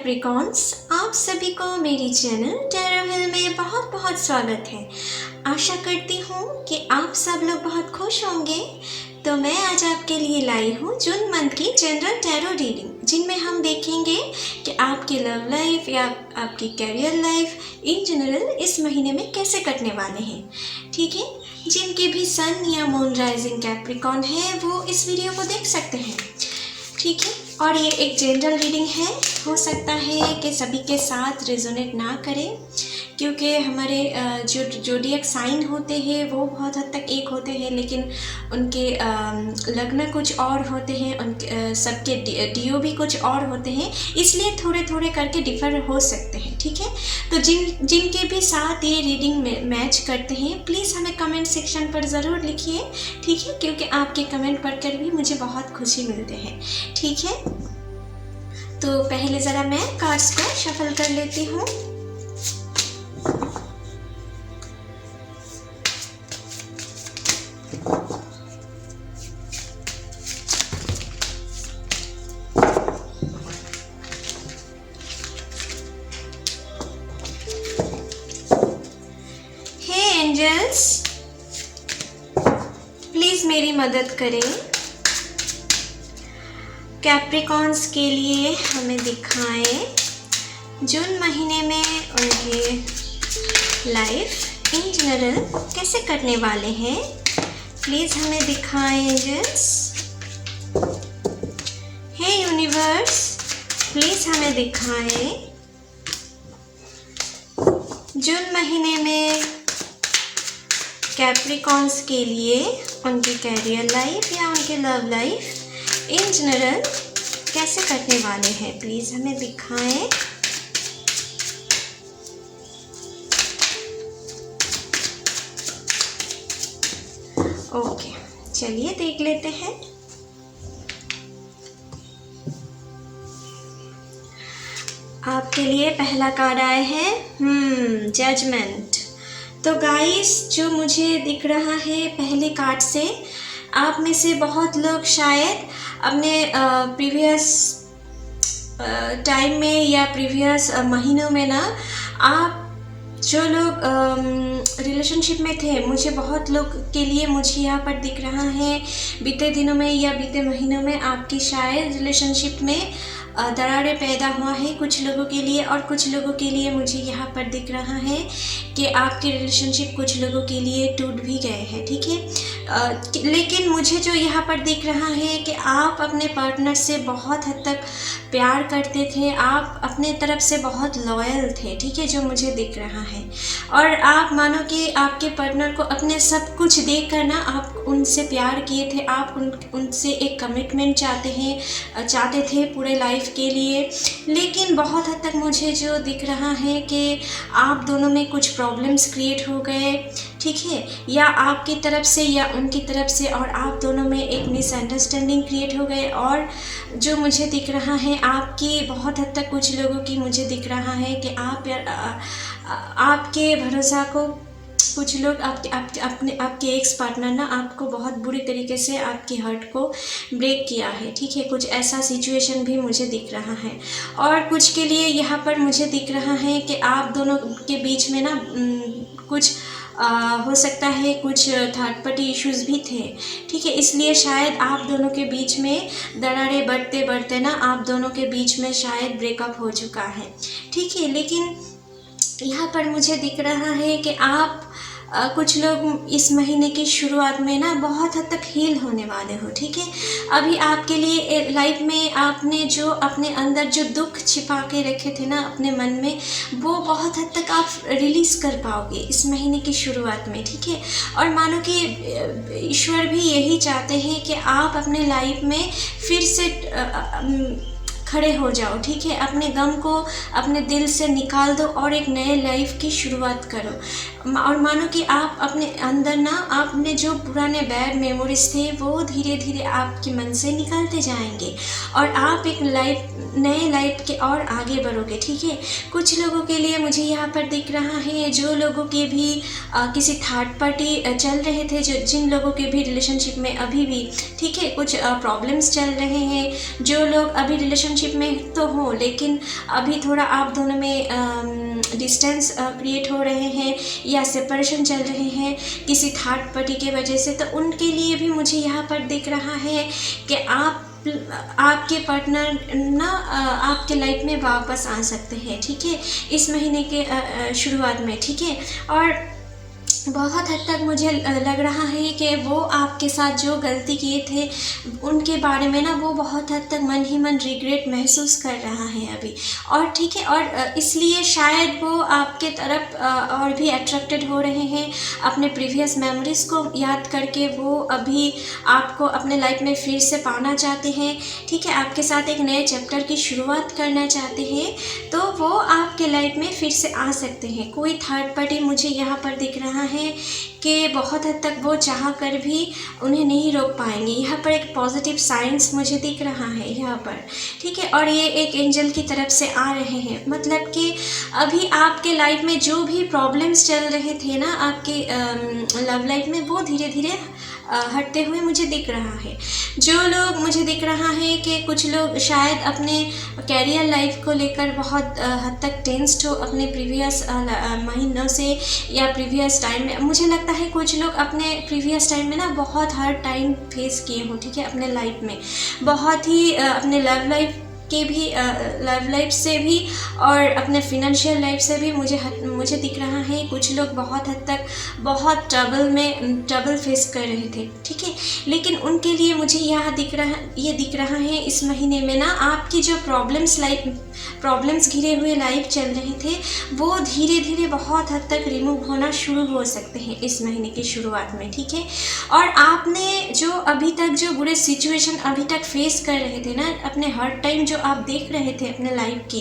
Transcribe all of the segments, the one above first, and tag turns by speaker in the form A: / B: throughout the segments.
A: Capricorns, आप सभी को मेरी चैनल टैरो हिल में बहुत बहुत स्वागत है। आशा करती हूँ कि आप सब लोग बहुत खुश होंगे। तो मैं आज आपके लिए लाई हूँ जून मंथ की जनरल टैरो रीडिंग, जिनमें हम देखेंगे कि आपकी लव लाइफ या आपकी कैरियर लाइफ इन जनरल इस महीने में कैसे कटने वाले हैं। ठीक है, जिनके भी सन या मून राइजिंग कैप्रिकॉन है वो इस वीडियो को देख सकते हैं। ठीक है, और ये एक जनरल रीडिंग है, हो सकता है कि सभी के साथ रेजोनेट ना करें, क्योंकि हमारे जो जोडियक साइन होते हैं वो बहुत हद तक एक होते हैं, लेकिन उनके लग्न कुछ और होते हैं, उनके सबके डीओ भी कुछ और होते हैं, इसलिए थोड़े थोड़े करके डिफ़र हो सकते हैं। ठीक है, तो जिनके भी साथ ये रीडिंग मैच करते हैं प्लीज़ हमें कमेंट सेक्शन पर ज़रूर लिखिए। ठीक है, क्योंकि आपके कमेंट पढ़कर भी मुझे बहुत खुशी मिलते हैं। ठीक है, तो पहले ज़रा मैं कार्ड्स को शफल कर लेती हूँ। एंजल्स, प्लीज़ मेरी मदद करें। कैप्रिकॉन्स के लिए हमें दिखाएं जून महीने में उनके लाइफ इन जनरल कैसे कटने वाले हैं। प्लीज़ हमें दिखाएं एंजल्स। हे यूनिवर्स, प्लीज़ हमें दिखाएं जून महीने में कैप्रिकॉन्स के लिए उनकी कैरियर लाइफ या उनके लव लाइफ इन जनरल कैसे कटने वाले हैं। प्लीज़ हमें दिखाएं। ओके, चलिए देख लेते हैं। आपके लिए पहला कार्ड आया है जजमेंट। तो गाइस, जो मुझे दिख रहा है पहले कार्ड से, आप में से बहुत लोग शायद अपने प्रीवियस टाइम में या प्रीवियस महीनों में ना, आप जो लोग रिलेशनशिप में थे, मुझे बहुत लोग के लिए मुझे यहाँ पर दिख रहा है बीते दिनों में या बीते महीनों में आपकी शायद रिलेशनशिप में दरारें पैदा हुआ है कुछ लोगों के लिए, और कुछ लोगों के लिए मुझे यहाँ पर दिख रहा है कि आपके रिलेशनशिप कुछ लोगों के लिए टूट भी गए हैं। ठीक है, लेकिन मुझे जो यहाँ पर दिख रहा है कि आप अपने पार्टनर से बहुत हद तक प्यार करते थे, आप अपने तरफ से बहुत लॉयल थे। ठीक है, जो मुझे दिख रहा है, और आप मानो कि आपके पार्टनर को अपने सब कुछ देख कर ना आप उनसे प्यार किए थे, आप उनसे एक कमिटमेंट चाहते थे पूरे लाइफ के लिए। लेकिन बहुत हद तक मुझे जो दिख रहा है कि आप दोनों में कुछ प्रॉब्लम्स क्रिएट हो गए। ठीक है, या आपकी तरफ से या उनकी तरफ से, और आप दोनों में एक मिसअंडरस्टैंडिंग क्रिएट हो गए। और जो मुझे दिख रहा है आपकी बहुत हद तक कुछ लोगों की मुझे दिख रहा है कि आपके भरोसा को कुछ लोग आपके एक्स पार्टनर ना आपको बहुत बुरी तरीके से आपकी हर्ट को ब्रेक किया है। ठीक है, कुछ ऐसा सिचुएशन भी मुझे दिख रहा है। और कुछ के लिए यहाँ पर मुझे दिख रहा है कि आप दोनों के बीच में ना कुछ हो सकता है कुछ थर्ड पार्टी इश्यूज़ भी थे। ठीक है, इसलिए शायद आप दोनों के बीच में दरारें बढ़ते बढ़ते ना आप दोनों के बीच में शायद ब्रेकअप हो चुका है। ठीक है, लेकिन यहाँ पर मुझे दिख रहा है कि आप कुछ लोग इस महीने की शुरुआत में ना बहुत हद तक हील होने वाले हो। ठीक है, अभी आपके लिए लाइफ में आपने जो अपने अंदर जो दुख छिपा के रखे थे ना अपने मन में, वो बहुत हद तक आप रिलीज़ कर पाओगे इस महीने की शुरुआत में। ठीक है, और मानो कि ईश्वर भी यही चाहते हैं कि आप अपने लाइफ में फिर से खड़े हो जाओ। ठीक है, अपने गम को अपने दिल से निकाल दो और एक नए लाइफ की शुरुआत करो। और मानो कि आप अपने अंदर ना आपने जो पुराने बैड मेमोरीज थे वो धीरे धीरे आपके मन से निकलते जाएंगे और आप एक नए लाइफ के और आगे बढ़ोगे। ठीक है, कुछ लोगों के लिए मुझे यहाँ पर दिख रहा है जो लोगों के भी किसी थर्ड पार्टी चल रहे थे, जिन लोगों के भी रिलेशनशिप में अभी भी ठीक है कुछ प्रॉब्लम्स चल रहे हैं, जो लोग अभी रिलेशनशिप में तो हो लेकिन अभी थोड़ा आप दोनों में डिस्टेंस क्रिएट हो रहे हैं या सेपरेशन चल रहे हैं किसी थर्ड पार्टी के वजह से, तो उनके लिए भी मुझे यहाँ पर दिख रहा है कि आपके पार्टनर ना आपके लाइफ में वापस आ सकते हैं। ठीक है, इस महीने के शुरुआत में। ठीक है, और बहुत हद तक मुझे लग रहा है कि वो आपके साथ जो गलती किए थे उनके बारे में ना वो बहुत हद तक मन ही मन रिग्रेट महसूस कर रहा है अभी। और ठीक है, और इसलिए शायद वो आपके तरफ और भी अट्रैक्टेड हो रहे हैं अपने प्रीवियस मेमोरीज़ को याद करके। वो अभी आपको अपने लाइफ में फिर से पाना चाहते हैं। ठीक है, आपके साथ एक नए चैप्टर की शुरुआत करना चाहते हैं, तो वो आपके लाइफ में फिर से आ सकते हैं। कोई थर्ड पार्टी मुझे यहाँ पर दिख रहा है कि बहुत हद तक वो चाह कर भी उन्हें नहीं रोक पाएंगे। यहाँ पर एक पॉजिटिव साइंस मुझे दिख रहा है यहाँ पर। ठीक है, और ये एक एंजल की तरफ से आ रहे हैं, मतलब कि अभी आपके लाइफ में जो भी प्रॉब्लम्स चल रहे थे ना आपके लव लाइफ में, वो धीरे धीरे हटते हुए मुझे दिख रहा है। जो लोग मुझे दिख रहा है कि कुछ लोग शायद अपने कैरियर लाइफ को लेकर बहुत हद तक टेंस्ड हो अपने प्रीवियस महीनों से या प्रीवियस टाइम में। मुझे लगता है कुछ लोग अपने प्रीवियस टाइम में ना बहुत हार्ड टाइम फेस किए हो। ठीक है, अपने लाइफ में बहुत ही अपने लव लाइफ के भी लव लाइफ से भी और अपने फिनेंशियल लाइफ से भी मुझे दिख रहा है कुछ लोग बहुत हद तक बहुत ट्रबल फेस कर रहे थे। ठीक है, लेकिन उनके लिए मुझे यहाँ दिख रहा है इस महीने में ना आपकी जो प्रॉब्लम्स घिरे हुए लाइफ चल रहे थे वो धीरे धीरे बहुत हद तक रिमूव होना शुरू हो सकते हैं इस महीने की शुरुआत में। ठीक है, और आपने जो अभी तक जो बुरे सिचुएशन अभी तक फेस कर रहे थे ना, अपने हर टाइम जो आप देख रहे थे अपने लाइफ की,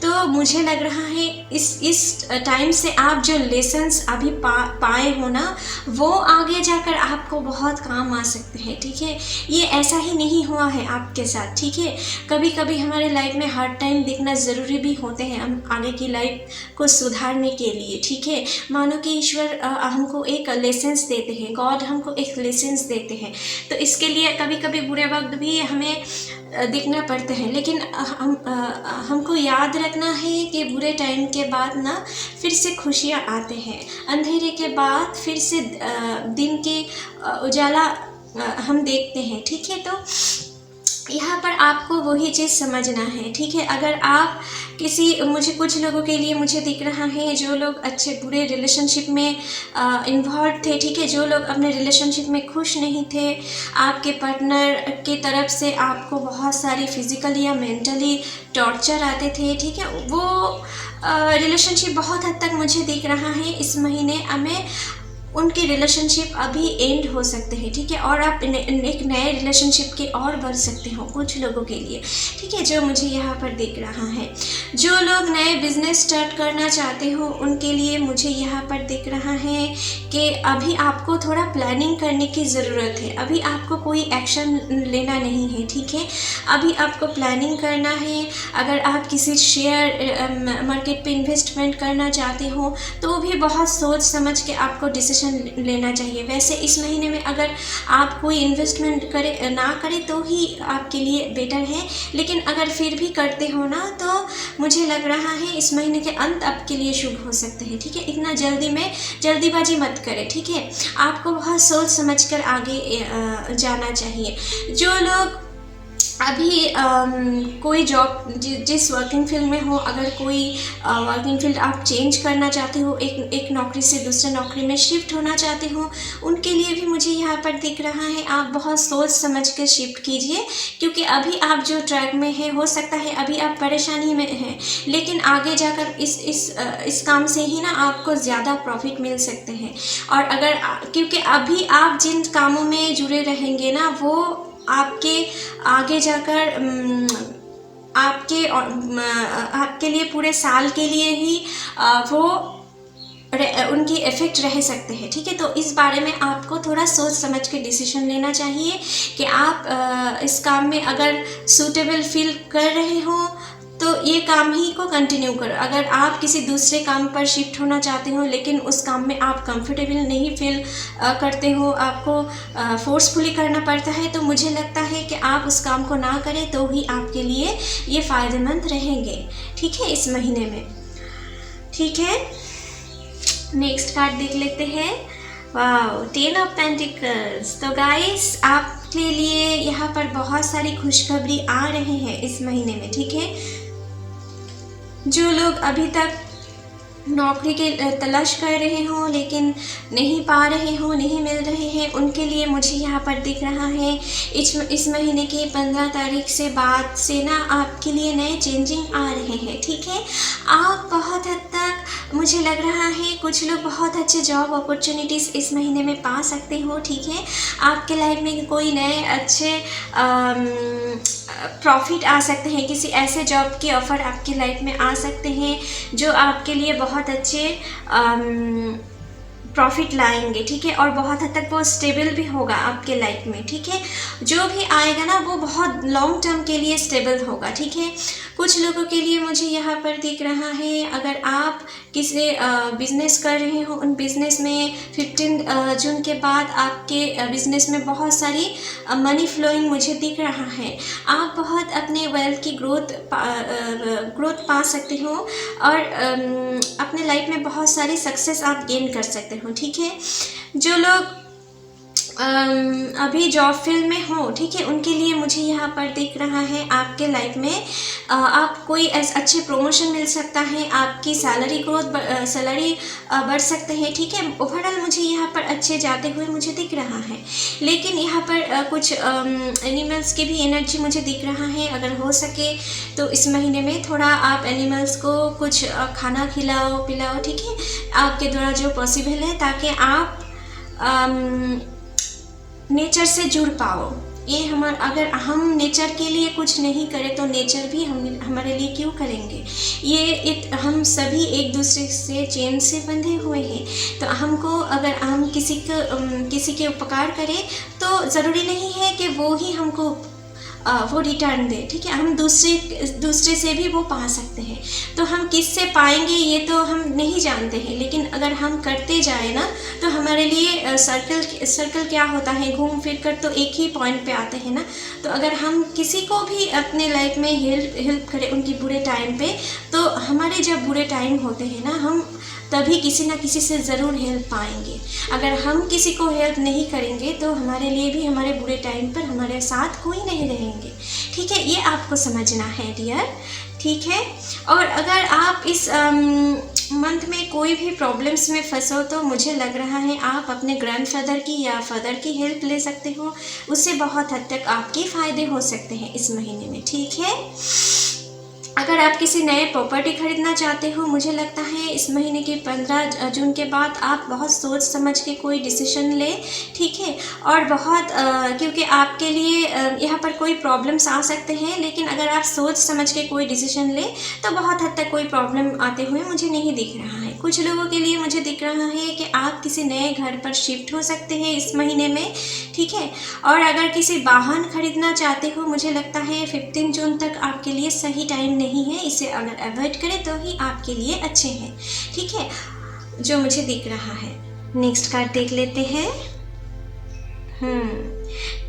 A: तो मुझे लग रहा है इस टाइम से आप जो लेसन्स अभी पाए हो ना वो आगे जाकर आपको बहुत काम आ सकते हैं। ठीक है, ये ऐसा ही नहीं हुआ है आपके साथ। ठीक है, कभी कभी हमारे लाइफ में हर टाइम दिखना ज़रूरी भी होते हैं हम आगे की लाइफ को सुधारने के लिए। ठीक है, मानो कि ईश्वर हमको एक लेसन्स देते हैं, गॉड हमको एक लेसन्स देते हैं, तो इसके लिए कभी कभी बुरे वक्त भी हमें दिखना पड़ते हैं, लेकिन हमको याद रखना है कि बुरे टाइम के बाद ना फिर से खुशियाँ आते हैं, अंधेरे के बाद फिर से दिन के उजाला हम देखते हैं। ठीक है, तो यहाँ पर आपको वही चीज़ समझना है। ठीक है, अगर आप मुझे कुछ लोगों के लिए मुझे दिख रहा है जो लोग अच्छे बुरे रिलेशनशिप में इन्वॉल्व थे। ठीक है, जो लोग अपने रिलेशनशिप में खुश नहीं थे, आपके पार्टनर के तरफ से आपको बहुत सारी फिजिकली या मेंटली टॉर्चर आते थे। ठीक है, वो रिलेशनशिप बहुत हद तक मुझे दिख रहा है इस महीने हमें उनके रिलेशनशिप अभी एंड हो सकते हैं। ठीक है, और आप एक नए रिलेशनशिप के और बढ़ सकते हो कुछ लोगों के लिए। ठीक है, जो मुझे यहाँ पर दिख रहा है, जो लोग नए बिजनेस स्टार्ट करना चाहते हो उनके लिए मुझे यहाँ पर दिख रहा है कि अभी आपको थोड़ा प्लानिंग करने की ज़रूरत है। अभी आपको कोई एक्शन लेना नहीं है। ठीक है, अभी आपको प्लानिंग करना है। अगर आप किसी शेयर मार्केट पे इन्वेस्टमेंट करना चाहते हो तो भी बहुत सोच समझ के आपको डिसीजन लेना चाहिए। वैसे इस महीने में अगर आप कोई इन्वेस्टमेंट ना करें तो ही आपके लिए बेटर है, लेकिन अगर फिर भी करते हो ना तो मुझे लग रहा है इस महीने के अंत आपके लिए शुभ हो सकते हैं। ठीक है, इतना जल्दीबाजी मत करें। ठीक है, आपको बहुत सोच समझकर आगे जाना चाहिए। जो लोग अभी कोई जॉब जिस वर्किंग फील्ड में हो, अगर कोई वर्किंग फील्ड आप चेंज करना चाहते हो, एक नौकरी से दूसरे नौकरी में शिफ्ट होना चाहते हो, उनके लिए भी मुझे यहाँ पर दिख रहा है आप बहुत सोच समझ कर शिफ्ट कीजिए, क्योंकि अभी आप जो ट्रैक में है हो सकता है अभी आप परेशानी में हैं, लेकिन आगे जाकर इस काम से ही ना आपको ज़्यादा प्रॉफिट मिल सकते हैं। और अगर क्योंकि अभी आप जिन कामों में जुड़े रहेंगे ना वो आपके आगे जाकर आपके लिए पूरे साल के लिए ही वो उनकी इफ़ेक्ट रह सकते हैं, ठीक है। तो इस बारे में आपको थोड़ा सोच समझ के डिसीजन लेना चाहिए कि आप इस काम में अगर सूटेबल फील कर रहे हो तो ये काम ही को कंटिन्यू करो। अगर आप किसी दूसरे काम पर शिफ्ट होना चाहते हो लेकिन उस काम में आप कंफर्टेबल नहीं फील करते हो, आपको फोर्सफुली करना पड़ता है, तो मुझे लगता है कि आप उस काम को ना करें तो ही आपके लिए ये फ़ायदेमंद रहेंगे, ठीक है, इस महीने में, ठीक है। नेक्स्ट कार्ड देख लेते हैं। Wow, 10 of pentacles. तो गाइस, आपके लिए यहाँ पर बहुत सारी खुशखबरी आ रहे हैं इस महीने में, ठीक है। जो लोग अभी तक नौकरी की तलाश कर रहे हो लेकिन नहीं पा रहे हो, नहीं मिल रहे हैं, उनके लिए मुझे यहाँ पर दिख रहा है इस महीने की 15 तारीख से बाद से ना आपके लिए नए चेंजिंग आ रहे हैं, ठीक है। आप बहुत हद तक, मुझे लग रहा है कुछ लोग बहुत अच्छे जॉब अपॉर्चुनिटीज़ इस महीने में पा सकते हो, ठीक है। आपके लाइफ में कोई नए अच्छे प्रॉफिट आ सकते हैं, किसी ऐसे जॉब के ऑफ़र आपकी लाइफ में आ सकते हैं जो आपके लिए बहुत अच्छे प्रॉफिट लाएंगे, ठीक है। और बहुत हद तक वो स्टेबल भी होगा आपके लाइफ में, ठीक है। जो भी आएगा ना वो बहुत लॉन्ग टर्म के लिए स्टेबल होगा, ठीक है। कुछ लोगों के लिए मुझे यहाँ पर दिख रहा है, अगर आप किसी बिज़नेस कर रहे हो, उन बिज़नेस में 15 जून के बाद आपके बिज़नेस में बहुत सारी मनी फ्लोइंग मुझे दिख रहा है। आप बहुत अपने वेल्थ की ग्रोथ पा सकते हो और अपने लाइफ में बहुत सारी सक्सेस आप गेन कर सकते हो, ठीक है। जो लोग अभी जॉब फील्ड में हो, ठीक है, उनके लिए मुझे यहाँ पर दिख रहा है आपके लाइफ में आप कोई अच्छे प्रमोशन मिल सकता है, आपकी सैलरी बढ़ सकते हैं, ठीक है। ओवरऑल मुझे यहाँ पर अच्छे जाते हुए मुझे दिख रहा है। लेकिन यहाँ पर कुछ एनिमल्स की भी एनर्जी मुझे दिख रहा है। अगर हो सके तो इस महीने में थोड़ा आप एनिमल्स को कुछ खाना खिलाओ पिलाओ, ठीक है, आपके द्वारा जो पॉसिबल है, ताकि आप नेचर से जुड़ पाओ। ये अगर हम नेचर के लिए कुछ नहीं करें तो नेचर भी हमारे लिए क्यों करेंगे। हम सभी एक दूसरे से चेन से बंधे हुए हैं, तो हमको अगर हम किसी के उपकार करें तो ज़रूरी नहीं है कि वो ही हमको वो रिटर्न दे, ठीक है। हम दूसरे से भी वो पा सकते हैं। तो हम किससे पाएंगे ये तो हम नहीं जानते हैं, लेकिन अगर हम करते जाए ना तो हमारे लिए सर्कल क्या होता है, घूम फिर कर तो एक ही पॉइंट पे आते हैं ना। तो अगर हम किसी को भी अपने लाइफ में हेल्प करें उनकी बुरे टाइम पे, तो हमारे जब बुरे टाइम होते हैं ना, हम तभी किसी ना किसी से ज़रूर हेल्प पाएंगे। अगर हम किसी को हेल्प नहीं करेंगे तो हमारे लिए भी हमारे बुरे टाइम पर हमारे साथ कोई नहीं रहेंगे, ठीक है। ये आपको समझना है डियर, ठीक है। और अगर आप इस मंथ में कोई भी प्रॉब्लम्स में फंसो तो मुझे लग रहा है आप अपने ग्रैंडफादर की या फादर की हेल्प ले सकते हो। उससे बहुत हद तक आपके फ़ायदे हो सकते हैं इस महीने में, ठीक है। अगर आप किसी नए प्रॉपर्टी खरीदना चाहते हो, मुझे लगता है इस महीने के 15 जून के बाद आप बहुत सोच समझ के कोई डिसीजन लें, ठीक है। और क्योंकि आपके लिए यहाँ पर कोई प्रॉब्लम्स आ सकते हैं, लेकिन अगर आप सोच समझ के कोई डिसीजन लें तो बहुत हद तक कोई प्रॉब्लम आते हुए मुझे नहीं दिख रहा है। कुछ लोगों के लिए मुझे दिख रहा है कि आप किसी नए घर पर शिफ्ट हो सकते हैं इस महीने में, ठीक है। और अगर किसी वाहन खरीदना चाहते हो, मुझे लगता है 15 जून तक आपके लिए सही टाइम नहीं है। इसे अगर अवॉइड करें तो ही आपके लिए अच्छे हैं, ठीक है, जो मुझे दिख रहा है। नेक्स्ट कार्ड देख लेते हैं।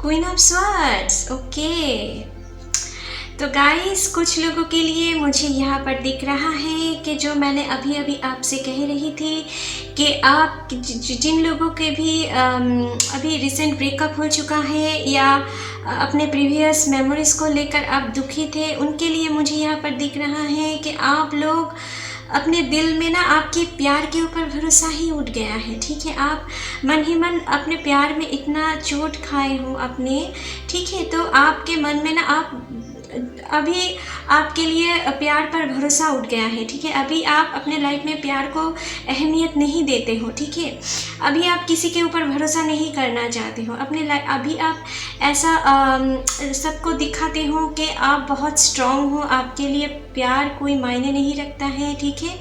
A: Queen of swords, okay. तो गाइस, कुछ लोगों के लिए मुझे यहाँ पर दिख रहा है कि जो मैंने अभी आपसे कह रही थी कि आप जिन लोगों के भी अभी रिसेंट ब्रेकअप हो चुका है या अपने प्रीवियस मेमोरीज़ को लेकर आप दुखी थे, उनके लिए मुझे यहाँ पर दिख रहा है कि आप लोग अपने दिल में ना आपके प्यार के ऊपर भरोसा ही उठ गया है, ठीक है। आप मन ही मन अपने प्यार में इतना चोट खाए हो अपने, ठीक है। तो आपके मन में ना अभी आपके लिए प्यार पर भरोसा उठ गया है, ठीक है। अभी आप अपने लाइफ में प्यार को अहमियत नहीं देते हो, ठीक है। अभी आप किसी के ऊपर भरोसा नहीं करना चाहते हो अपने लाइफ। अभी आप ऐसा सबको दिखाते हो कि आप बहुत स्ट्रॉन्ग हो, आपके लिए प्यार कोई मायने नहीं रखता है, ठीक है।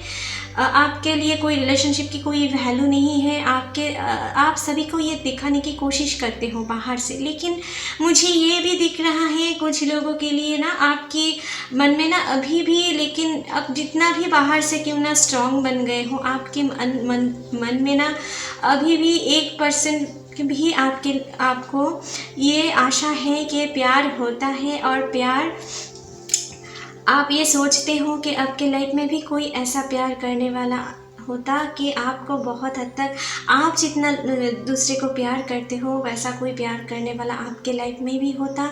A: आपके लिए कोई रिलेशनशिप की कोई वैल्यू नहीं है। आप सभी को ये दिखाने की कोशिश करते हो बाहर से, लेकिन मुझे ये भी दिख रहा है कुछ लोगों के लिए ना आपके मन में ना अभी भी, लेकिन अब जितना भी बाहर से क्यों ना स्ट्रांग बन गए हो, आपके मन में ना अभी भी 1% भी आपको ये आशा है कि प्यार होता है, और प्यार आप ये सोचते हो कि आपके लाइफ में भी कोई ऐसा प्यार करने वाला होता कि आपको बहुत हद तक, आप जितना दूसरे को प्यार करते हो वैसा कोई प्यार करने वाला आपके लाइफ में भी होता।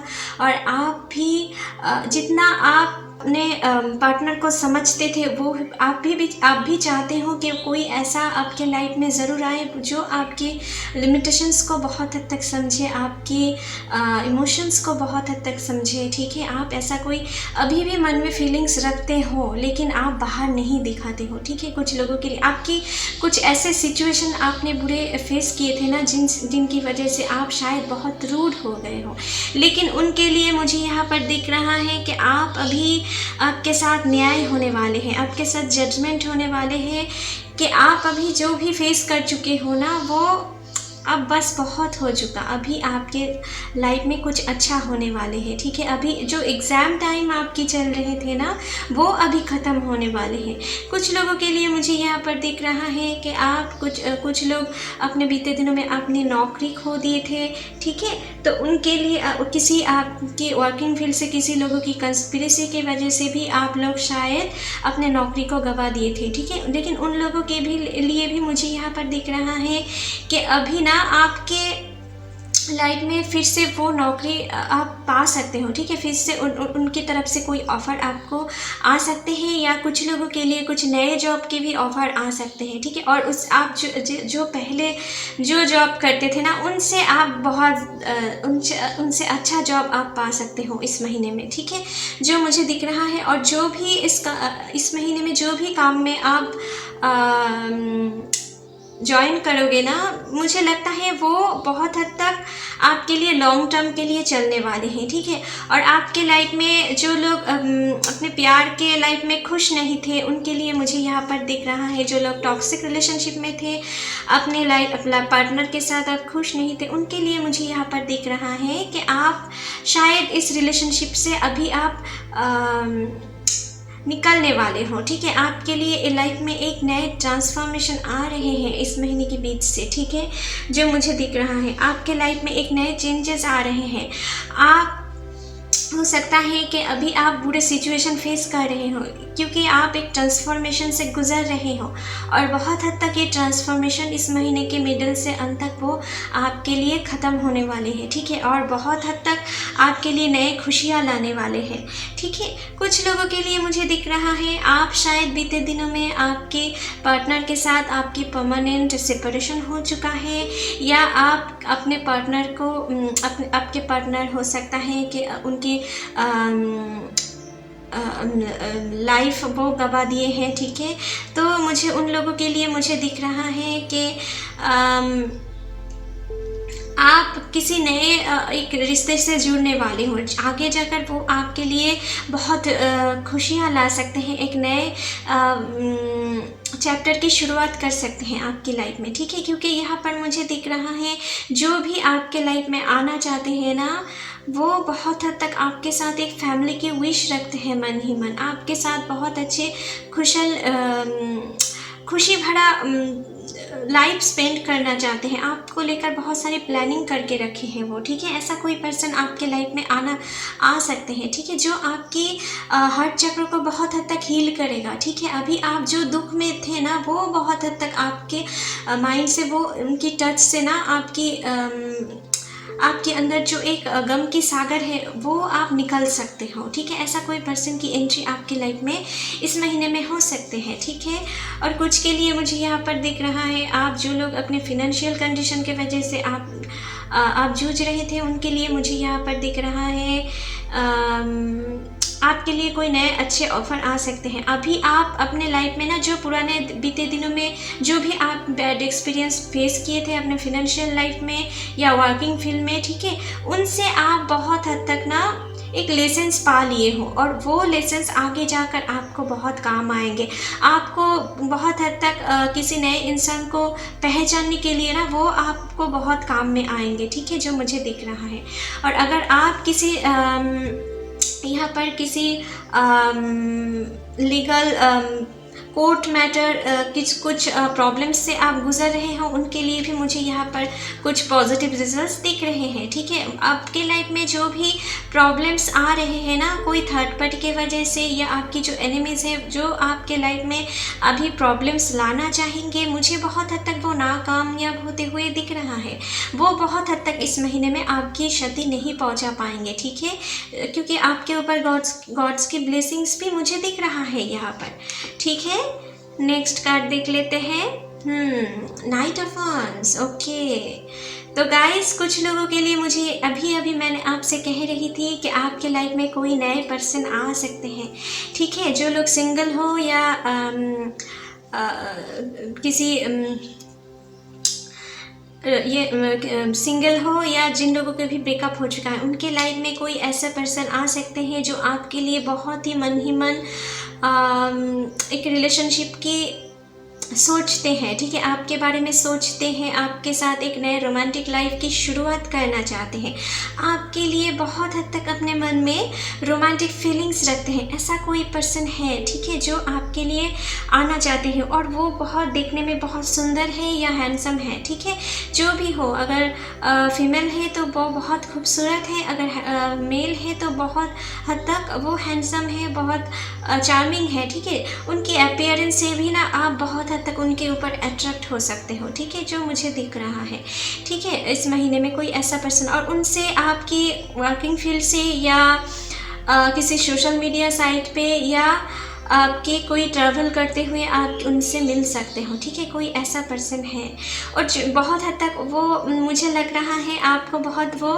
A: और आप भी जितना आप अपने पार्टनर को समझते थे, वो आप भी चाहते हो कि कोई ऐसा आपके लाइफ में ज़रूर आए जो आपके लिमिटेशंस को बहुत हद तक समझे, आपके इमोशंस को बहुत हद तक समझे। ठीक है, आप ऐसा कोई अभी भी मन में फीलिंग्स रखते हो, लेकिन आप बाहर नहीं दिखाते हो। ठीक है, कुछ लोगों के लिए आपकी कुछ ऐसे सिचुएशन आपने बुरे फेस किए थे ना, जिनकी वजह से आप शायद बहुत रूड हो गए हो, लेकिन उनके लिए मुझे यहाँ पर दिख रहा है कि आपके साथ न्याय होने वाले हैं, आपके साथ जजमेंट होने वाले हैं, कि आप अभी जो भी फेस कर चुके हो ना, वो अब बस बहुत हो चुका। अभी आपके लाइफ में कुछ अच्छा होने वाले हैं। ठीक है, अभी जो एग्ज़ाम टाइम आपकी चल रहे थे ना, वो अभी ख़त्म होने वाले हैं। कुछ लोगों के लिए मुझे यहाँ पर दिख रहा है कि आप कुछ लोग अपने बीते दिनों में अपनी नौकरी खो दिए थे। ठीक है, तो उनके लिए किसी आपकी वर्किंग फील्ड से किसी लोगों की कंस्पिरेसी की वजह से भी आप लोग शायद अपने नौकरी को गंवा दिए थे। ठीक है, लेकिन उन लोगों के लिए भी मुझे यहाँ पर दिख रहा है कि अभी ना आपके लाइफ में फिर से वो नौकरी आप पा सकते हो। ठीक है, फिर से उनकी तरफ से कोई ऑफ़र आपको आ सकते हैं, या कुछ लोगों के लिए कुछ नए जॉब के भी ऑफ़र आ सकते हैं। ठीक है, और आप जो पहले जो जॉब करते थे ना, उनसे आप उनसे अच्छा जॉब आप पा सकते हो इस महीने में। ठीक है, जो मुझे दिख रहा है, और जो भी इस महीने में जो भी काम में आप ज्वाइन करोगे ना, मुझे लगता है वो बहुत हद तक आपके लिए लॉन्ग टर्म के लिए चलने वाले हैं। ठीक है, और आपके लाइफ में जो लोग अपने प्यार के लाइफ में खुश नहीं थे, उनके लिए मुझे यहाँ पर दिख रहा है, जो लोग टॉक्सिक रिलेशनशिप में थे, अपना पार्टनर के साथ आप खुश नहीं थे, उनके लिए मुझे यहाँ पर दिख रहा है कि आप शायद इस रिलेशनशिप से अभी आप निकलने वाले हो। ठीक है, आपके लिए लाइफ में एक नए ट्रांसफॉर्मेशन आ रहे हैं इस महीने के बीच से। ठीक है, जो मुझे दिख रहा है, आपके लाइफ में एक नए चेंजेस आ रहे हैं। आप हो सकता है कि अभी आप बुरे सिचुएशन फेस कर रहे हो, क्योंकि आप एक ट्रांसफॉर्मेशन से गुजर रहे हो, और बहुत हद तक ये ट्रांसफॉर्मेशन इस महीने के मिडल से अंत तक वो आपके लिए ख़त्म होने वाले हैं। ठीक है, और बहुत हद तक आपके लिए नए खुशियाँ लाने वाले हैं। ठीक है, कुछ लोगों के लिए मुझे दिख रहा है, आप शायद बीते दिनों में आपके पार्टनर के साथ आपकी परमानेंट सेपरेशन हो चुका है, या आप अपने पार्टनर को आपके पार्टनर हो सकता है कि उनकी लाइफ वो गवा दिए हैं। ठीक है, तो मुझे उन लोगों के लिए मुझे दिख रहा है कि आप किसी नए एक रिश्ते से जुड़ने वाले हो, आगे जाकर वो आपके लिए बहुत खुशियाँ ला सकते हैं, एक नए चैप्टर की शुरुआत कर सकते हैं आपकी लाइफ में। ठीक है, क्योंकि यहाँ पर मुझे दिख रहा है, जो भी आपके लाइफ में आना चाहते हैं ना, वो बहुत हद तक आपके साथ एक फैमिली की विश रखते हैं मन ही मन, आपके साथ बहुत अच्छे खुशी भरा लाइफ स्पेंड करना चाहते हैं, आपको लेकर बहुत सारी प्लानिंग करके रखे हैं वो। ठीक है, ऐसा कोई पर्सन आपके लाइफ में आ सकते हैं। ठीक है, जो आपकी हार्ट चक्र को बहुत हद तक हील करेगा। ठीक है, अभी आप जो दुख में थे ना, वो बहुत हद तक आपके माइंड से, वो उनकी टच से ना आपके अंदर जो एक गम की सागर है, वो आप निकल सकते हो। ठीक है, ऐसा कोई पर्सन की एंट्री आपकी लाइफ में इस महीने में हो सकते हैं। ठीक है, और कुछ के लिए मुझे यहाँ पर दिख रहा है, आप जो लोग अपने फिनेंशियल कंडीशन के वजह से आप जूझ रहे थे, उनके लिए मुझे यहाँ पर दिख रहा है आपके लिए कोई नए अच्छे ऑफ़र आ सकते हैं। अभी आप अपने लाइफ में ना, जो पुराने बीते दिनों में जो भी आप बैड एक्सपीरियंस फेस किए थे अपने फिनेंशियल लाइफ में या वर्किंग फील्ड में, ठीक है, उनसे आप बहुत हद तक ना एक लेसन्स पा लिए हो, और वो लेसन्स आगे जाकर आपको बहुत काम आएंगे। आपको बहुत हद तक किसी नए इंसान को पहचानने के लिए ना वो आपको बहुत काम में आएंगे, ठीक है, जो मुझे दिख रहा है। और अगर आप किसी यहाँ पर किसी लीगल कोर्ट मैटर कुछ प्रॉब्लम्स से आप गुजर रहे हो, उनके लिए भी मुझे यहाँ पर कुछ पॉजिटिव रिजल्ट्स दिख रहे हैं, ठीक है। आपके लाइफ में जो भी प्रॉब्लम्स आ रहे हैं ना, कोई थर्ड पार्टी के वजह से या आपकी जो एनिमीज़ है जो आपके लाइफ में अभी प्रॉब्लम्स लाना चाहेंगे, मुझे बहुत हद तक वो नाकामयाब होते हुए दिख रहा है। वो बहुत हद तक इस महीने में आपकी क्षति नहीं पहुँचा पाएंगे, ठीक है, क्योंकि आपके ऊपर गॉड्स की ब्लेसिंग्स भी मुझे दिख रहा है यहाँ पर, ठीक है। नेक्स्ट कार्ड देख लेते हैं। Night of wands, okay. तो गाइस, कुछ लोगों के लिए मुझे अभी मैंने आपसे कह रही थी कि आपके लाइफ में कोई नए पर्सन आ सकते हैं, ठीक है। जो लोग सिंगल हो या किसी ये सिंगल हो या जिन लोगों के भी ब्रेकअप हो चुका है, उनके लाइफ में कोई ऐसा पर्सन आ सकते हैं जो आपके लिए बहुत ही मन ही मन एक रिलेशनशिप की सोचते हैं, ठीक है, आपके बारे में सोचते हैं, आपके साथ एक नए रोमांटिक लाइफ की शुरुआत करना चाहते हैं, आपके लिए बहुत हद तक अपने मन में रोमांटिक फीलिंग्स रखते हैं। ऐसा कोई पर्सन है, ठीक है, जो आपके लिए आना चाहते हैं, और वो बहुत देखने में बहुत सुंदर है या हैंडसम है, ठीक है, जो भी हो। अगर फीमेल है तो वो बहुत खूबसूरत है, अगर मेल है तो बहुत हद तक वो हैंडसम है, बहुत चार्मिंग है, ठीक है। उनकी अपीयरेंस से भी ना आप बहुत हद तक उनके ऊपर अट्रैक्ट हो सकते हो, ठीक है, जो मुझे दिख रहा है, ठीक है। इस महीने में कोई ऐसा पर्सन, और उनसे आपकी वर्किंग फील्ड से या किसी सोशल मीडिया साइट पे या आपके कोई ट्रैवल करते हुए आप उनसे मिल सकते हो, ठीक है, कोई ऐसा पर्सन है। और बहुत हद तक वो मुझे लग रहा है आपको बहुत वो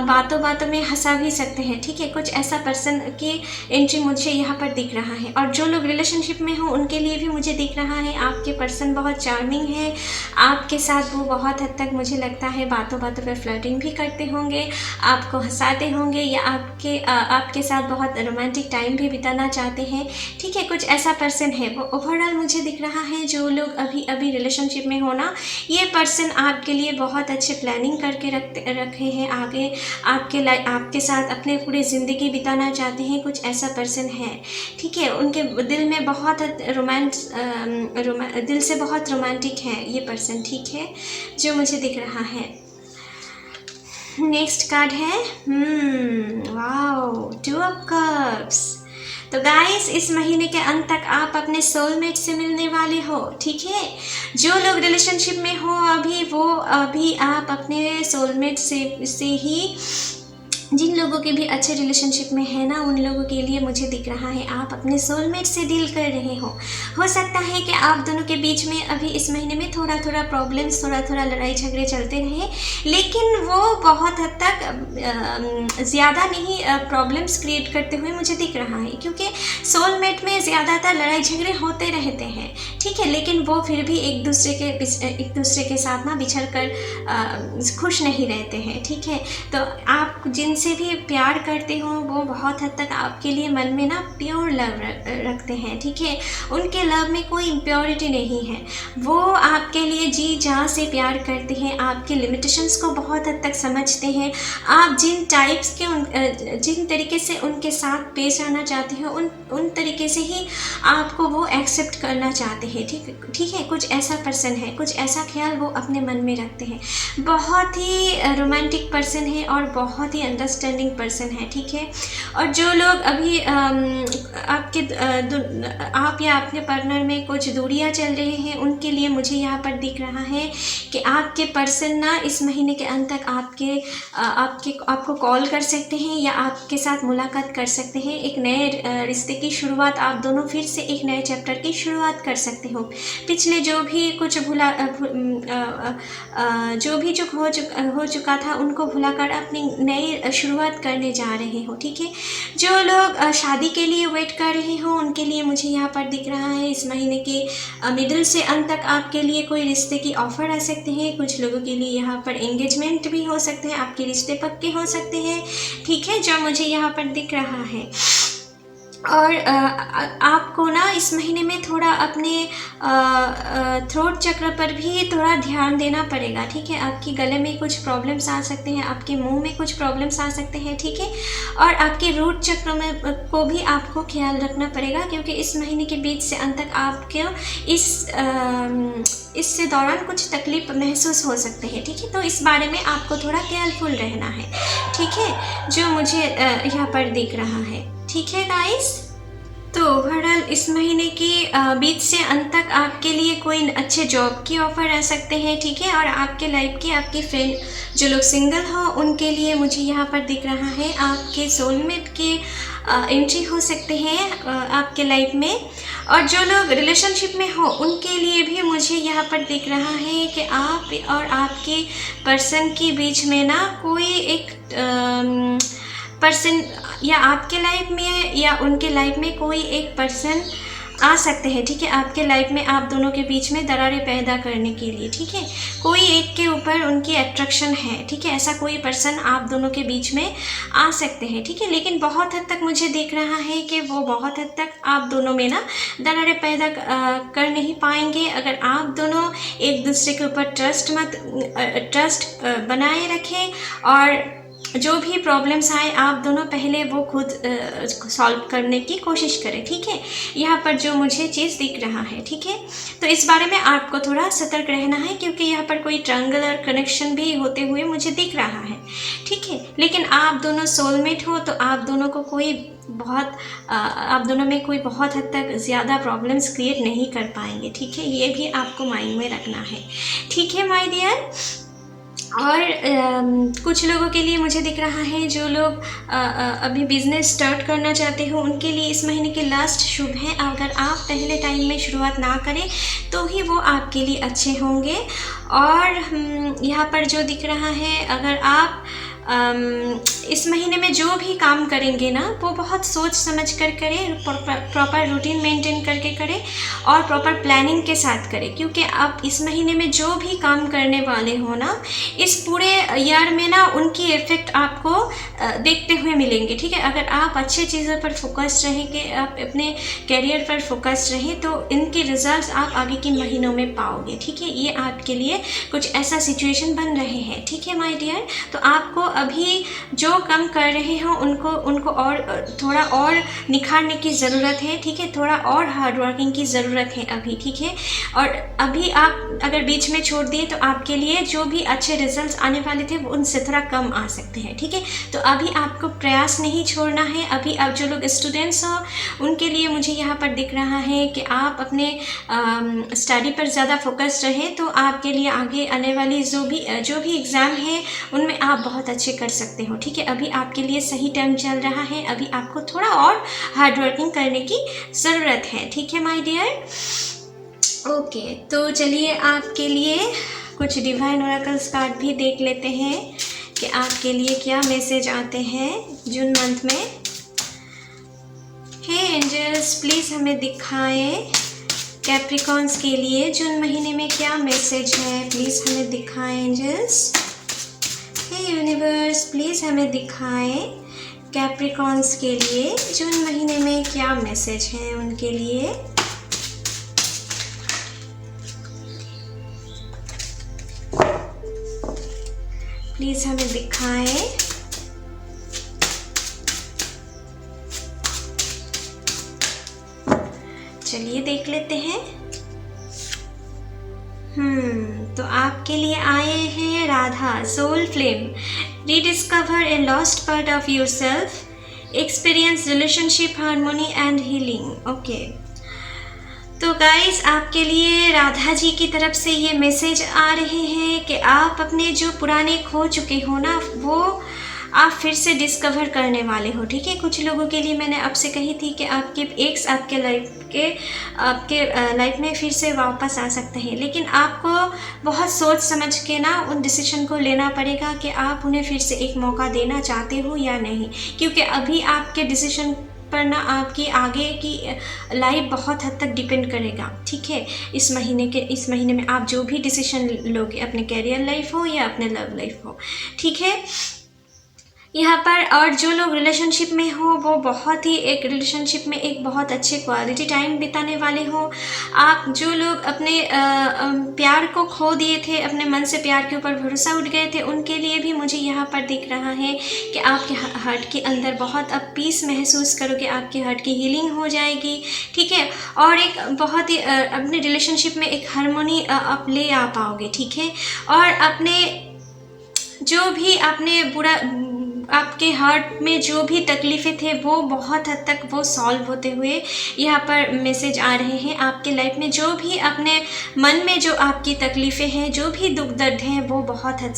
A: बातों बातों में हंसा भी सकते हैं, ठीक है, कुछ ऐसा पर्सन की एंट्री मुझे यहाँ पर दिख रहा है। और जो लोग रिलेशनशिप में हो उनके लिए भी मुझे दिख रहा है आपके पर्सन बहुत चार्मिंग है, आपके साथ वो बहुत हद तक मुझे लगता है बातों बातों पर फ्लर्टिंग भी करते होंगे, आपको हंसाते होंगे, या आपके साथ बहुत रोमांटिक टाइम भी बिताना चाहते हैं, ठीक है, कुछ ऐसा पर्सन है। वो ओवरऑल मुझे दिख रहा है जो लोग अभी रिलेशनशिप में हो ना, ये पर्सन आपके लिए बहुत अच्छे प्लानिंग करके रखे हैं, आगे आपके साथ अपने पूरी ज़िंदगी बिताना चाहते हैं, कुछ ऐसा पर्सन है, ठीक है। उनके दिल में बहुत दिल से बहुत रोमांटिक है ये पर्सन, ठीक है, जो मुझे दिख रहा है। नेक्स्ट कार्ड है वाओ, 2 ऑफ कप्स। तो गाइस, इस महीने के अंत तक आप अपने सोलमेट से मिलने वाले हो, ठीक है। जो लोग रिलेशनशिप में हो अभी आप अपने सोलमेट से ही, जिन लोगों के भी अच्छे रिलेशनशिप में है ना, उन लोगों के लिए मुझे दिख रहा है आप अपने सोलमेट से डील कर रहे हो सकता है कि आप दोनों के बीच में अभी इस महीने में थोड़ा प्रॉब्लम्स, थोड़ा लड़ाई झगड़े चलते रहे, लेकिन वो बहुत हद तक ज़्यादा नहीं प्रॉब्लम्स क्रिएट करते हुए मुझे दिख रहा है, क्योंकि सोलमेट में ज़्यादातर लड़ाई झगड़े होते रहते हैं, ठीक है, लेकिन वो फिर भी एक दूसरे के साथ ना बिछड़ कर खुश नहीं रहते हैं, ठीक है। तो आप जिनसे भी प्यार करते हो वो बहुत हद तक आपके लिए मन में ना प्योर लव रखते हैं, ठीक है, उनके लव में कोई इम्प्योरिटी नहीं है, वो आपके लिए जी जान से प्यार करते हैं, आपके लिमिटेशंस को बहुत हद तक समझते हैं, आप जिन तरीके से उनके साथ पेश आना चाहते हो उन तरीके से ही आपको वो एक्सेप्ट करना चाहते हैं, ठीक है। कुछ ऐसा पर्सन है, कुछ ऐसा ख्याल वो अपने मन में रखते हैं, बहुत ही रोमांटिक पर्सन है और बहुत ही अंडरस्टैंडिंग पर्सन है, ठीक है। और जो लोग अभी आप या अपने पार्टनर में कुछ दूरियां चल रहे हैं, उनके लिए मुझे यहाँ पर दिख रहा है कि आपके पर्सन ना इस महीने के अंत तक आपको कॉल कर सकते हैं या आपके साथ मुलाकात कर सकते हैं, एक नए रिश्ते की शुरुआत, आप दोनों फिर से एक नए चैप्टर की शुरुआत कर सकते हो। पिछले जो भी कुछ हो चुका था उनको भुलाकर अपनी नई शुरुआत करने जा रहे हो, ठीक है। जो लोग शादी के लिए वेट कर रहे हो उनके लिए मुझे यहाँ पर दिख रहा है इस महीने के मिडिल से अंत तक आपके लिए कोई रिश्ते की ऑफ़र आ सकते हैं। कुछ लोगों के लिए यहाँ पर एंगेजमेंट भी हो सकते हैं, आपके रिश्ते पक्के हो सकते हैं, ठीक है, जो मुझे यहाँ पर दिख रहा है। और आपको ना इस महीने में थोड़ा अपने थ्रोट चक्र पर भी थोड़ा ध्यान देना पड़ेगा, ठीक है। आपके गले में कुछ प्रॉब्लम्स आ सकते हैं, आपके मुंह में कुछ प्रॉब्लम्स आ सकते हैं, ठीक है। और आपके रूट चक्र में को भी आपको ख्याल रखना पड़ेगा, क्योंकि इस महीने के बीच से अंत तक आपके इससे दौरान कुछ तकलीफ महसूस हो सकते हैं, ठीक है। तो इस बारे में आपको थोड़ा केयरफुल रहना है, ठीक है, जो मुझे यहाँ पर दिख रहा है, ठीक है गाइस। तो ओवरऑल इस महीने के बीच से अंत तक आपके लिए कोई अच्छे जॉब की ऑफ़र आ सकते हैं, ठीक है। और आपके लाइफ के आपके फ्रेंड जो लोग सिंगल हो उनके लिए मुझे यहाँ पर दिख रहा है आपके सोलमेट के एंट्री हो सकते हैं आपके लाइफ में। और जो लोग रिलेशनशिप में हो उनके लिए भी मुझे यहाँ पर दिख रहा है कि आप और आपके पर्सन के बीच में ना कोई एक पर्सन या आपके लाइफ में या उनके लाइफ में कोई एक पर्सन आ सकते हैं, ठीक है। आपके लाइफ में आप दोनों के बीच में दरारें पैदा करने के लिए, ठीक है, कोई एक के ऊपर उनकी अट्रैक्शन है, ठीक है। ऐसा कोई पर्सन आप दोनों के बीच में आ सकते हैं, ठीक है। लेकिन बहुत हद तक मुझे दिख रहा है कि वो बहुत हद तक आप दोनों में ना दरारें पैदा कर नहीं पाएंगे अगर आप दोनों एक दूसरे के ऊपर ट्रस्ट बनाए रखें। और जो भी प्रॉब्लम्स आए आप दोनों पहले वो खुद सॉल्व करने की कोशिश करें, ठीक है। यहाँ पर जो मुझे चीज़ दिख रहा है, ठीक है। तो इस बारे में आपको थोड़ा सतर्क रहना है, क्योंकि यहाँ पर कोई ट्रायंगुलर कनेक्शन भी होते हुए मुझे दिख रहा है, ठीक है। लेकिन आप दोनों सोलमेट हो तो आप दोनों को आप दोनों में कोई बहुत हद तक ज़्यादा प्रॉब्लम्स क्रिएट नहीं कर पाएंगे, ठीक है। ये भी आपको माइंड में रखना है, ठीक है माय डियर। और कुछ लोगों के लिए मुझे दिख रहा है जो लोग अभी बिज़नेस स्टार्ट करना चाहते हो उनके लिए इस महीने के लास्ट शुभ है। अगर आप पहले टाइम में शुरुआत ना करें तो ही वो आपके लिए अच्छे होंगे। और यहाँ पर जो दिख रहा है, अगर आप इस महीने में जो भी काम करेंगे ना वो बहुत सोच समझ कर करें, प्रॉपर रूटीन मेंटेन करके करें और प्रॉपर प्लानिंग के साथ करें, क्योंकि आप इस महीने में जो भी काम करने वाले हो ना इस पूरे ईयर में ना उनकी इफ़ेक्ट आपको देखते हुए मिलेंगे, ठीक है। अगर आप अच्छे चीज़ों पर फोकस रहेंगे, आप अपने करियर पर फोकस रहें तो इनके रिजल्ट्स आप आगे के महीनों में पाओगे, ठीक है। ये आपके लिए कुछ ऐसा सिचुएशन बन रहे हैं, ठीक है माय डियर। तो आपको अभी जो काम कर रहे हो उनको और थोड़ा और निखारने की ज़रूरत है, ठीक है। थोड़ा और हार्ड वर्किंग की ज़रूरत है अभी, ठीक है। और अभी आप अगर बीच में छोड़ दिए तो आपके लिए जो भी अच्छे रिजल्ट्स आने वाले थे वो उनसे थोड़ा कम आ सकते हैं, ठीक है। तो अभी आपको प्रयास नहीं छोड़ना है। अभी आप जो लोग स्टूडेंट्स हो उनके लिए मुझे यहाँ पर दिख रहा है कि आप अपने स्टडी पर ज़्यादा फोकस रहें तो आपके लिए आगे आने वाली जो भी एग्ज़ाम है उनमें आप बहुत अच्छे कर सकते हो, ठीक है। अभी आपके लिए सही टाइम चल रहा है, अभी आपको थोड़ा और हार्ड वर्किंग करने की ज़रूरत है, ठीक है माय डियर। ओके, तो चलिए आपके लिए कुछ डिवाइन ओरेकल्स कार्ड भी देख लेते हैं कि आपके लिए क्या मैसेज आते हैं जून मंथ में। हे एंजल्स, प्लीज़ हमें दिखाएं कैप्रिकॉन्स के लिए जून महीने में क्या मैसेज है, प्लीज़ हमें दिखाएं एंजल्स। हे यूनिवर्स, प्लीज़ हमें दिखाएं कैप्रिकॉन्स के लिए जून महीने में क्या मैसेज है उनके लिए। प्लीज़ हमें दिखाएं। चलिए देख लेते हैं। तो आपके लिए आए हैं Radha, soul flame, rediscover a lost part of yourself, experience relationship harmony and healing. Okay, तो गाइस आपके लिए राधा जी की तरफ से ये मैसेज आ रहे हैं कि आप अपने जो पुराने खो चुके हो ना वो आप फिर से डिस्कवर करने वाले हो, ठीक है। कुछ लोगों के लिए मैंने आपसे कही थी कि आपके एक्स आपके लाइफ में फिर से वापस आ सकते हैं, लेकिन आपको बहुत सोच समझ के ना उन डिसीजन को लेना पड़ेगा कि आप उन्हें फिर से एक मौका देना चाहते हो या नहीं, क्योंकि अभी आपके डिसीजन पर ना आपकी आगे की लाइफ बहुत हद तक डिपेंड करेगा, ठीक है। इस महीने में आप जो भी डिसीजन लोगे, अपने कैरियर लाइफ हो या अपने लव लाइफ हो, ठीक है। यहाँ पर और जो लोग रिलेशनशिप में हो वो बहुत ही एक रिलेशनशिप में एक बहुत अच्छे क्वालिटी टाइम बिताने वाले हो। आप जो लोग अपने प्यार को खो दिए थे, अपने मन से प्यार के ऊपर भरोसा उठ गए थे, उनके लिए भी मुझे यहाँ पर दिख रहा है कि आपके हार्ट के अंदर बहुत अब पीस महसूस करोगे, आपके हार्ट की हीलिंग हो जाएगी, ठीक है। और एक बहुत ही अपने रिलेशनशिप में एक हार्मोनी आप ले आ पाओगे, ठीक है। और अपने जो भी आपने बुरा आपके हार्ट में जो भी तकलीफ़ें थे वो बहुत हद तक वो सॉल्व होते हुए यहाँ पर मैसेज आ रहे हैं। आपके लाइफ में जो भी अपने मन में जो आपकी तकलीफ़ें हैं, जो भी दुख दर्द हैं, वो बहुत हद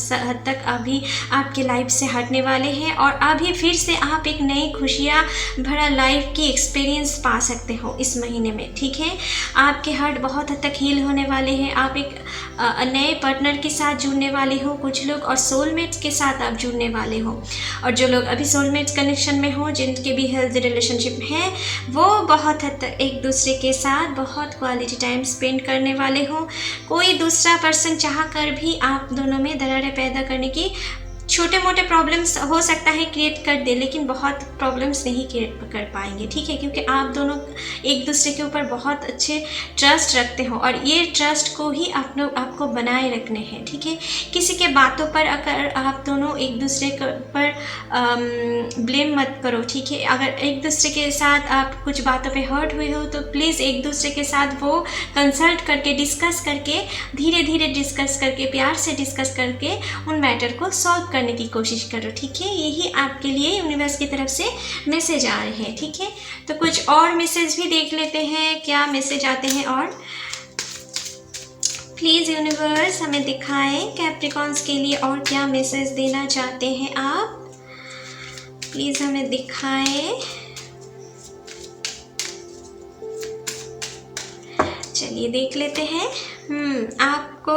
A: तक अभी आपके लाइफ से हटने वाले हैं और अभी फिर से आप एक नई खुशियाँ भरा लाइफ की एक्सपीरियंस पा सकते हो इस महीने में, ठीक है। आपके हार्ट बहुत हद तक हील होने वाले हैं। आप एक नए पार्टनर के साथ जुड़ने वाले हो कुछ लोग, और सोलमेट्स के साथ आप जुड़ने वाले हो। और जो लोग अभी सोलमेट्स कनेक्शन में हो, जिनके भी हेल्दी रिलेशनशिप हैं, वो बहुत हद तक एक दूसरे के साथ बहुत क्वालिटी टाइम स्पेंड करने वाले हो। कोई दूसरा पर्सन चाह कर भी आप दोनों में दरारें पैदा करने की छोटे मोटे प्रॉब्लम्स हो सकता है क्रिएट कर दे, लेकिन बहुत प्रॉब्लम्स नहीं क्रिएट कर पाएंगे, ठीक है। क्योंकि आप दोनों एक दूसरे के ऊपर बहुत अच्छे ट्रस्ट रखते हो और ये ट्रस्ट को ही आपको बनाए रखने हैं, ठीक है। किसी के बातों पर अगर आप दोनों एक दूसरे पर ब्लेम मत करो, ठीक है। अगर एक दूसरे के साथ आप कुछ बातों पे हर्ट हुए हो तो प्लीज़ एक दूसरे के साथ वो कंसल्ट करके डिस्कस करके धीरे धीरे डिस्कस करके प्यार से डिस्कस करके उन मैटर को सॉल्व करने की कोशिश करो, ठीक है। यही आपके लिए यूनिवर्स की तरफ से मैसेज आ रहे हैं, ठीक है। तो कुछ और मैसेज भी देख लेते हैं क्या मैसेज आते हैं। और प्लीज़ यूनिवर्स हमें दिखाएं कैप्रिकॉन्स के लिए और क्या मैसेज देना चाहते हैं आप, प्लीज़ हमें दिखाएं। चलिए देख लेते हैं। आपको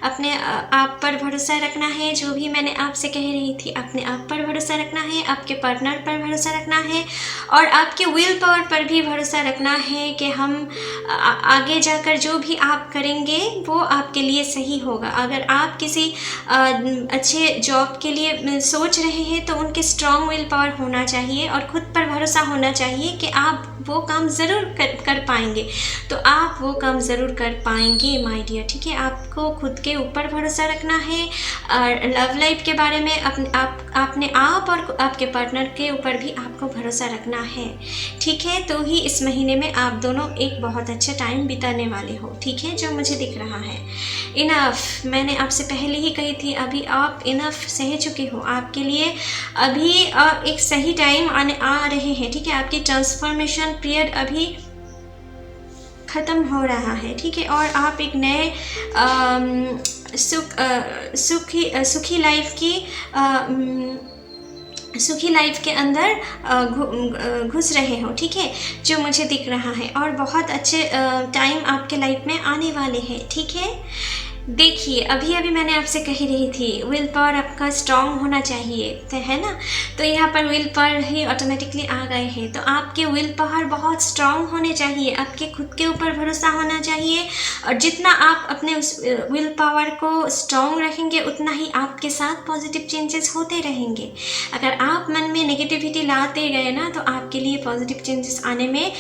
A: अपने आप पर भरोसा रखना है। जो भी मैंने आपसे कह रही थी, अपने आप पर भरोसा रखना है, आपके पार्टनर पर भरोसा रखना है और आपके विल पावर पर भी भरोसा रखना है कि हम आगे जाकर जो भी आप करेंगे वो आपके लिए सही होगा। अगर आप किसी अच्छे जॉब के लिए सोच रहे हैं तो उनके स्ट्रॉन्ग विल पावर होना चाहिए और ख़ुद पर भरोसा होना चाहिए कि आप वो काम ज़रूर कर पाएंगे। तो आप वो काम ज़रूर कर पाएंगे माय डियर, ठीक है। आपको खुद के ऊपर भरोसा रखना है और लव लाइफ के बारे में अपने आप और आपके पार्टनर के ऊपर भी आपको भरोसा रखना है, ठीक है। तो ही इस महीने में आप दोनों एक बहुत अच्छा टाइम बिताने वाले हो, ठीक है, जो मुझे दिख रहा है। इनफ, मैंने आपसे पहले ही कही थी, अभी आप इनफ सह चुके हो। आपके लिए अभी एक सही टाइम आ रहे हैं, ठीक है। आपकी ट्रांसफॉर्मेशन पीरियड अभी ख़त्म हो रहा है, ठीक है। और आप एक नए सुखी लाइफ के अंदर घुस रहे हो, ठीक है, जो मुझे दिख रहा है। और बहुत अच्छे टाइम आपके लाइफ में आने वाले हैं, ठीक है। देखिए अभी मैंने आपसे कही रही थी विल पावर आपका स्ट्रॉन्ग होना चाहिए, तो है ना। तो यहाँ पर विल पावर ही ऑटोमेटिकली आ गए हैं। तो आपके विल पावर बहुत स्ट्रॉन्ग होने चाहिए, आपके खुद के ऊपर भरोसा होना चाहिए और जितना आप अपने उस विल पावर को स्ट्रॉन्ग रखेंगे उतना ही आपके साथ पॉजिटिव चेंजेस होते रहेंगे। अगर आप मन में नेगेटिविटी लाते गए ना तो आपके लिए पॉजिटिव चेंजेस आने में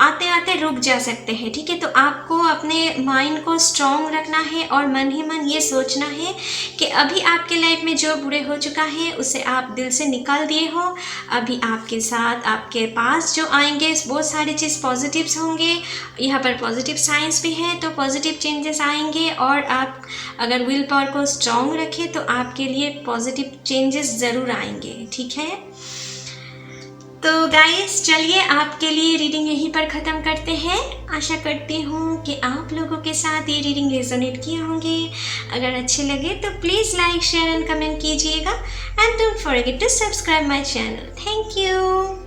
A: आते आते रुक जा सकते हैं, ठीक है। तो आपको अपने माइंड को स्ट्रॉन्ग रखना है और मन ही मन ये सोचना है कि अभी आपके लाइफ में जो बुरे हो चुका है उसे आप दिल से निकाल दिए हो। अभी आपके साथ आपके पास जो आएंगे वो सारी चीज़ पॉजिटिव्स होंगे। यहाँ पर पॉजिटिव साइंस भी है, तो पॉजिटिव चेंजेस आएंगे। और आप अगर विल पावर को स्ट्रॉन्ग रखें तो आपके लिए पॉजिटिव चेंजेस ज़रूर आएंगे, ठीक है। तो गाइस चलिए आपके लिए रीडिंग यहीं पर ख़त्म करते हैं। आशा करती हूँ कि आप लोगों के साथ ये रीडिंग रेजोनेट किए होंगे। अगर अच्छे लगे तो please like share and comment कीजिएगा and don't forget to subscribe my channel. Thank you.